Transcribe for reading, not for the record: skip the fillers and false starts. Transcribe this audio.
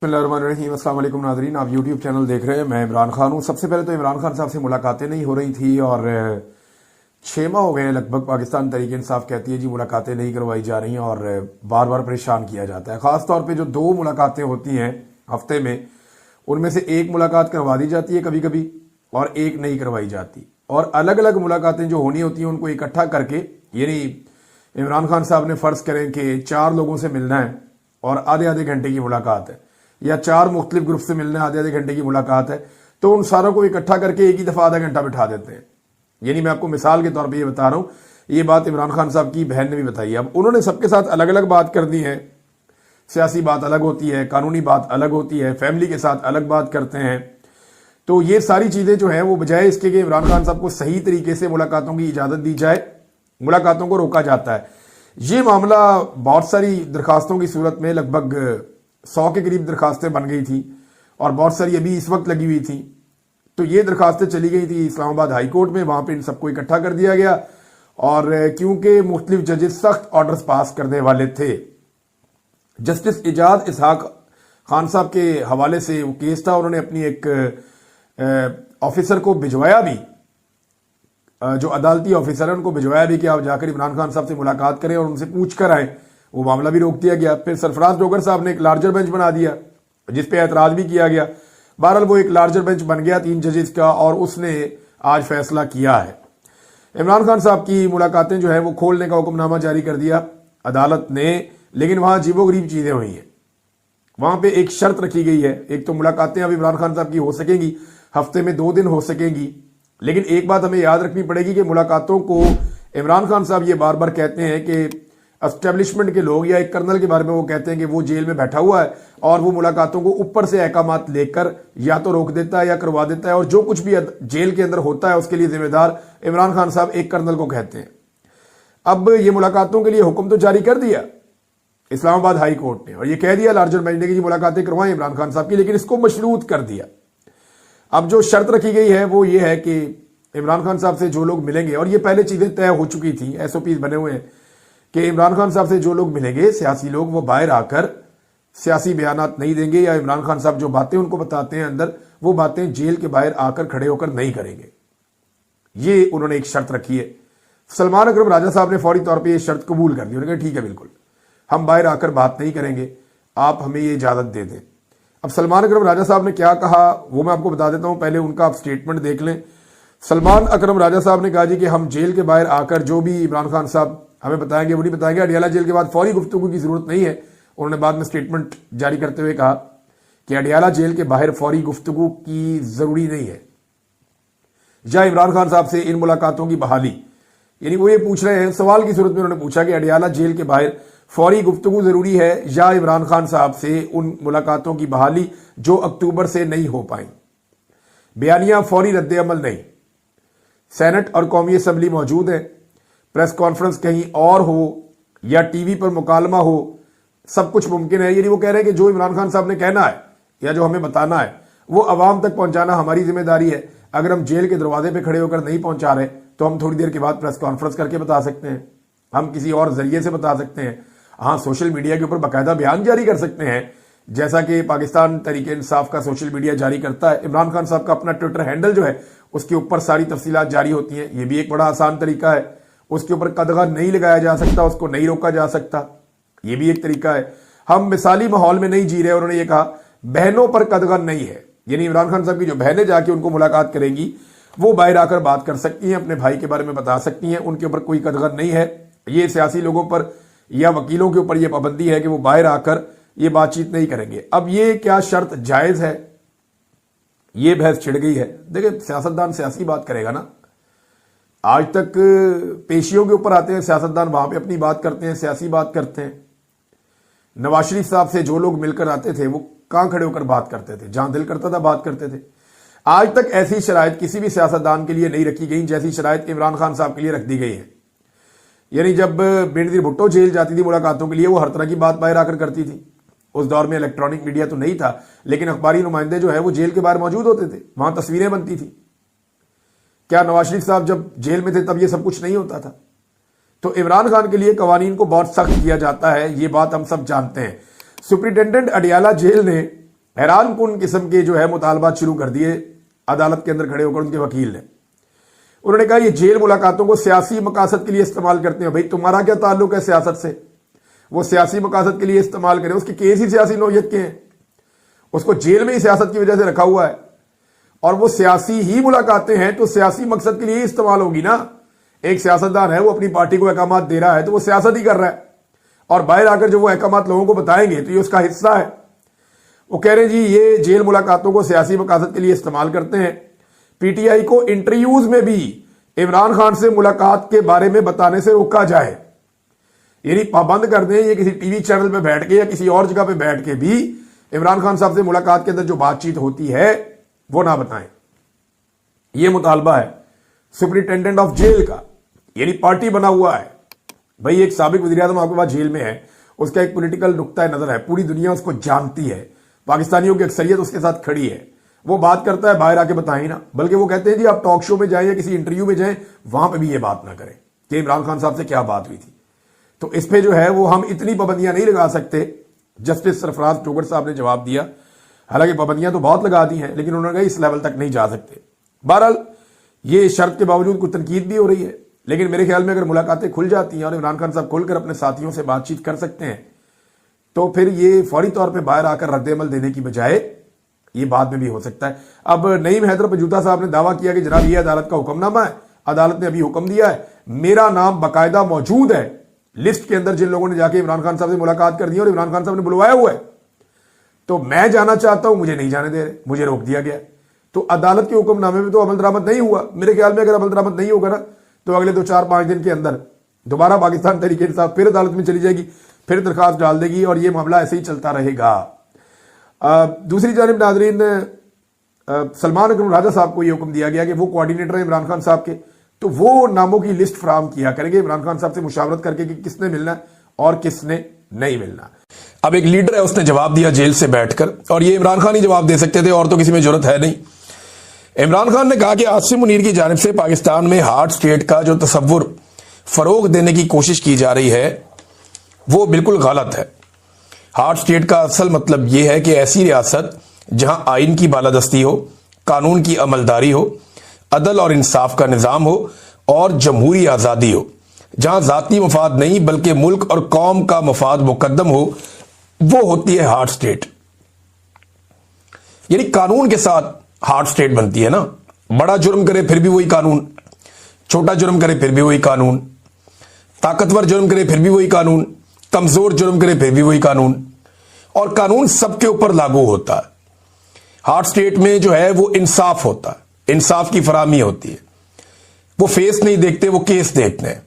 बिस्मिल्लाहिर्रहमानिर्रहीम। अस्सलाम वालेकुम नाज़रीन, आप यूट्यूब चैनल देख रहे हैं। मैं इमरान खान हूँ। सबसे पहले तो इमरान खान साहब से मुलाकातें नहीं हो रही थी और 6 माह हो गए हैं लगभग। पाकिस्तान तहरीक इंसाफ कहती है जी मुलाकातें नहीं करवाई जा रही हैं और बार बार परेशान किया जाता है। ख़ास तौर पे जो 2 मुलाकातें होती हैं हफ्ते में, उनमें से एक मुलाकात करवा दी जाती है कभी कभी और एक नहीं करवाई जाती। और अलग अलग मुलाकातें जो होनी होती हैं उनको इकट्ठा करके, यानी इमरान खान साहब ने फ़र्ज़ करें कि 4 लोगों से मिलना है और आधे आधे घंटे की मुलाकात है, या 4 मुख्तलिफ ग्रुप से मिलना है, आधे आधे घंटे की मुलाकात है, तो उन सारों को इकट्ठा करके एक ही दफ़ा आधा घंटा बिठा देते हैं। यानी मैं आपको मिसाल के तौर पे ये बता रहा हूँ, ये बात इमरान खान साहब की बहन ने भी बताई है। अब उन्होंने सबके साथ अलग अलग बात कर दी है। सियासी बात अलग होती है, कानूनी बात अलग होती है, फैमिली के साथ अलग बात करते हैं। तो ये सारी चीज़ें जो हैं वो बजाय इसके कि इमरान खान साहब को सही तरीके से मुलाकातों की इजाज़त दी जाए, मुलाकातों को रोका जाता है। ये मामला बहुत सारी दरखास्तों की सूरत में लगभग 100 के करीब दरखास्तें बन गई थी और बहुत सारी अभी इस वक्त लगी हुई थी। तो ये दरखास्तें चली गई थी इस्लामाबाद हाई कोर्ट में, वहां पे इन सबको इकट्ठा कर दिया गया। और क्योंकि मुख्तलिफ जजेस सख्त ऑर्डर्स पास करने वाले थे, जस्टिस इजाज इसहाक खान साहब के हवाले से वो केस था, उन्होंने अपनी एक ऑफिसर को भिजवाया भी, जो अदालती ऑफिसर है उनको भिजवाया भी कि आप जाकर इमरान खान साहब से मुलाकात करें और उनसे पूछ कर आए। वो मामला भी रोक दिया गया। फिर सरफराज डोगर साहब ने एक लार्जर बेंच बना दिया जिसपे एतराज भी किया गया। बहरहाल वो एक लार्जर बेंच बन गया 3 जजेस का और उसने आज फैसला किया है। इमरान खान साहब की मुलाकातें जो है वो खोलने का हुक्मनामा जारी कर दिया अदालत ने, लेकिन वहां अजीबोगरीब चीजें हुई हैं। वहां पे एक शर्त रखी गई है। एक तो मुलाकातें अब इमरान खान साहब की हो सकेंगी, हफ्ते में 2 दिन हो सकेंगी, लेकिन एक बात हमें याद रखनी पड़ेगी कि मुलाकातों को इमरान खान साहब ये बार बार कहते हैं कि एस्टेब्लिशमेंट के लोग या एक कर्नल के बारे में वो कहते हैं कि वो जेल में बैठा हुआ है और वो मुलाकातों को ऊपर से अहकामात लेकर या तो रोक देता है या करवा देता है, और जो कुछ भी जेल के अंदर होता है उसके लिए जिम्मेदार इमरान खान साहब एक कर्नल को कहते हैं। अब ये मुलाकातों के लिए हुक्म तो जारी कर दिया इस्लामाबाद हाई कोर्ट ने और ये कह दिया लार्जर बेंच ने कि मुलाकातें करवाएं इमरान खान साहब की, लेकिन इसको मशरूत कर दिया। अब जो शर्त रखी गई है वो ये है कि इमरान खान साहब से जो लोग मिलेंगे, और ये पहले चीजें तय हो चुकी थी, SOPs बने हुए हैं कि इमरान खान साहब से जो लोग मिलेंगे सियासी लोग, वो बाहर आकर सियासी बयानात नहीं देंगे या इमरान खान साहब जो बातें उनको बताते हैं अंदर, वो बातें जेल के बाहर आकर खड़े होकर नहीं करेंगे। ये उन्होंने एक शर्त रखी है। सलमान अकरम राजा साहब ने फौरी तौर पर यह शर्त कबूल कर दी। उन्होंने कहा ठीक है, बिल्कुल हम बाहर आकर बात नहीं करेंगे, आप हमें ये इजाजत दे दें। अब सलमान अकरम राजा साहब ने क्या कहा वो मैं आपको बता देता हूं, पहले उनका आप स्टेटमेंट देख लें। सलमान अकरम राजा साहब ने कहा जी कि हम जेल के बाहर आकर जो भी इमरान खान साहब हमें बताएंगे वो नहीं बताएंगे। अडियाला जेल के बाद फौरी गुफ्तगू की जरूरत नहीं है। उन्होंने बाद में स्टेटमेंट जारी करते हुए कहा कि अडियाला जेल के बाहर फौरी गुफ्तगू की जरूरी नहीं है। या इमरान खान साहब से इन मुलाकातों की बहाली, यानी वो ये पूछ रहे हैं, सवाल की सूरत में उन्होंने पूछा कि अडियाला जेल के बाहर फौरी गुफ्तगू जरूरी है या इमरान खान साहब से उन मुलाकातों की बहाली जो अक्टूबर से नहीं हो पाई। बयानिया फौरी रद्द अमल नहीं। सेनेट और कौमी असम्बली मौजूद है, प्रेस कॉन्फ्रेंस कहीं और हो या टीवी पर मुकालमा हो, सब कुछ मुमकिन है। यानी वो कह रहे हैं कि जो इमरान खान साहब ने कहना है या जो हमें बताना है वो अवाम तक पहुंचाना हमारी जिम्मेदारी है। अगर हम जेल के दरवाजे पे खड़े होकर नहीं पहुंचा रहे तो हम थोड़ी देर के बाद प्रेस कॉन्फ्रेंस करके बता सकते हैं, हम किसी और जरिए से बता सकते हैं। हाँ, सोशल मीडिया के ऊपर बाकायदा बयान जारी कर सकते हैं, जैसा कि पाकिस्तान तहरीक इंसाफ का सोशल मीडिया जारी करता है। इमरान खान साहब का अपना ट्विटर हैंडल जो है उसके ऊपर सारी तफसीलात जारी होती हैं। ये भी एक बड़ा आसान तरीका है। उसके ऊपर कदगन नहीं लगाया जा सकता, उसको नहीं रोका जा सकता, ये भी एक तरीका है। हम मिसाली माहौल में नहीं जी रहे। उन्होंने ये कहा बहनों पर कदगन नहीं है, यानी इमरान खान साहब की जो बहनें जाके उनको मुलाकात करेंगी वो बाहर आकर बात कर सकती हैं, अपने भाई के बारे में बता सकती हैं, उनके ऊपर कोई कदगन नहीं है। ये सियासी लोगों पर या वकीलों के ऊपर यह पाबंदी है कि वो बाहर आकर ये बातचीत नहीं करेंगे। अब ये क्या शर्त जायज है, ये बहस छिड़ गई है। देखिए, सियासतदान सियासी बात करेगा ना। आज तक पेशियों के ऊपर आते हैं सियासतदान, वहां पे अपनी बात करते हैं, सियासी बात करते हैं। नवाज शरीफ साहब से जो लोग मिलकर आते थे वो कहां खड़े होकर बात करते थे, जहां दिल करता था बात करते थे। आज तक ऐसी शराइत किसी भी सियासतदान के लिए नहीं रखी गई जैसी शराइत इमरान खान साहब के लिए रख दी गई है। यानी जब बेनजीर भुट्टो जेल जाती थी मुलाकातों के लिए, वो हर तरह की बात बाहर आकर करती थी। उस दौर में इलेक्ट्रॉनिक मीडिया तो नहीं था, लेकिन अखबारी नुमाइंदे जो है वो जेल के बाहर मौजूद होते थे, वहां तस्वीरें बनती थी। क्या नवाज शरीफ साहब जब जेल में थे तब ये सब कुछ नहीं होता था? तो इमरान खान के लिए कवानीन को बहुत सख्त किया जाता है, ये बात हम सब जानते हैं। सुप्रिंटेंडेंट अडियाला जेल ने हैरान कुन किस्म के जो है मुतालबात शुरू कर दिए अदालत के अंदर खड़े होकर उनके वकील ने। उन्होंने कहा ये जेल मुलाकातों को सियासी मकासद के लिए इस्तेमाल करते हैं। भाई तुम्हारा क्या ताल्लुक है सियासत से? वो सियासी मकासद के लिए इस्तेमाल करें, उसके केस ही सियासी नौयत के हैं, उसको जेल में ही सियासत की वजह से रखा हुआ है और वो सियासी ही मुलाकातें हैं तो सियासी मकसद के लिए ही इस्तेमाल होगी ना। एक सियासतदान है, वो अपनी पार्टी को अहकाम दे रहा है तो वो सियासत ही कर रहा है और बाहर आकर जो वो अहकाम लोगों को बताएंगे तो ये उसका हिस्सा है। वो कह रहे हैं जी ये जेल मुलाकातों को सियासी मकासद के लिए इस्तेमाल करते हैं। पीटीआई को इंटरव्यूज में भी इमरान खान से मुलाकात के बारे में बताने से रोका जाए, यानी पाबंद कर दें ये किसी टीवी चैनल पे बैठ के या किसी और जगह पे बैठ के भी इमरान खान साहब से मुलाकात के अंदर जो बातचीत होती है वो ना बताएं। ये मुतालबा है सुपरिटेंडेंट ऑफ जेल का, यानी पार्टी बना हुआ है। भाई एक साबिक वज़ीर-ए-आज़म आपके पास जेल में है, उसका एक पॉलिटिकल नुक्ता नजर है, पूरी दुनिया उसको जानती है, पाकिस्तानियों की अक्सरियत उसके साथ खड़ी है, वो बात करता है बाहर आके बताएं ना। बल्कि वो कहते हैं जी आप टॉक शो में जाएं या किसी इंटरव्यू में जाएं, वहां पर भी ये बात ना करें कि इमरान खान साहब से क्या बात हुई थी। तो इस पे जो है वो हम इतनी पाबंदियां नहीं लगा सकते। जस्टिस सरफराज टोगर साहब ने जवाब दिया, हालांकि पाबंदियां तो बहुत लगा दी हैं लेकिन उन्होंने कहा इस लेवल तक नहीं जा सकते। बहरहाल ये शर्त के बावजूद कुछ तनकीद भी हो रही है, लेकिन मेरे ख्याल में अगर मुलाकातें खुल जाती हैं और इमरान खान साहब खुलकर अपने साथियों से बातचीत कर सकते हैं तो फिर ये फौरी तौर पर बाहर आकर रद्द-ए-अमल देने की बजाय ये बाद में भी हो सकता है। अब नईम हैदर पजूता साहब ने दावा किया कि जनाब ये अदालत का हुक्मनामा है, अदालत ने अभी हुक्म दिया है, मेरा नाम बाकायदा मौजूद है लिस्ट के अंदर जिन लोगों ने जाके इमरान खान साहब से मुलाकात कर दी और इमरान खान साहब ने बुलवाया हुआ है, तो मैं जाना चाहता हूं, मुझे नहीं जाने दे रहे, मुझे रोक दिया गया। तो अदालत के हुक्मनामे में तो अमल दरामद नहीं हुआ। मेरे ख्याल में अगर अमल दरामद नहीं होगा ना तो अगले 2-4-5 दिन के अंदर दोबारा पाकिस्तान तहरीक इंसाफ फिर अदालत में चली जाएगी, फिर दरखास्त डाल देगी और यह मामला ऐसे ही चलता रहेगा। दूसरी जानिब नाजरीन, सलमान अकरम राजा साहब को यह हुक्म दिया गया कि वो कोऑर्डिनेटर है इमरान खान साहब के, तो वो नामों की लिस्ट फराहम किया करेंगे इमरान खान साहब से मुशावरत करके कि किसने मिलना है और किसने नहीं मिलना। अब एक लीडर है, उसने जवाब दिया जेल से बैठकर, और ये इमरान खान ही जवाब दे सकते थे और तो किसी में जरूरत है नहीं। इमरान खान ने कहा कि आसिम मुनीर की जानिब से पाकिस्तान में हार्ड स्टेट का जो तसव्वुर फरोग देने की कोशिश की जा रही है वो बिल्कुल गलत है। हार्ड स्टेट का असल मतलब यह है कि ऐसी रियासत जहां आइन की बालादस्ती हो, कानून की अमलदारी हो, अदल और इंसाफ का निजाम हो और जमहूरी आजादी हो, जहां जाती मफाद नहीं बल्कि मुल्क और कौम का मफाद मुकद्दम हो, वो होती है हार्ड स्टेट। यानी कानून के साथ हार्ड स्टेट बनती है ना। बड़ा जुर्म करे फिर भी वही कानून, छोटा जुर्म करे फिर भी वही कानून, ताकतवर जुर्म करे फिर भी वही कानून, कमजोर जुर्म करे फिर भी वही कानून, और कानून सबके ऊपर लागू होता है। हार्ड स्टेट में जो है वो इंसाफ होता है, इंसाफ की फराहमी होती है। वो फेस नहीं देखते, वो केस देखते हैं।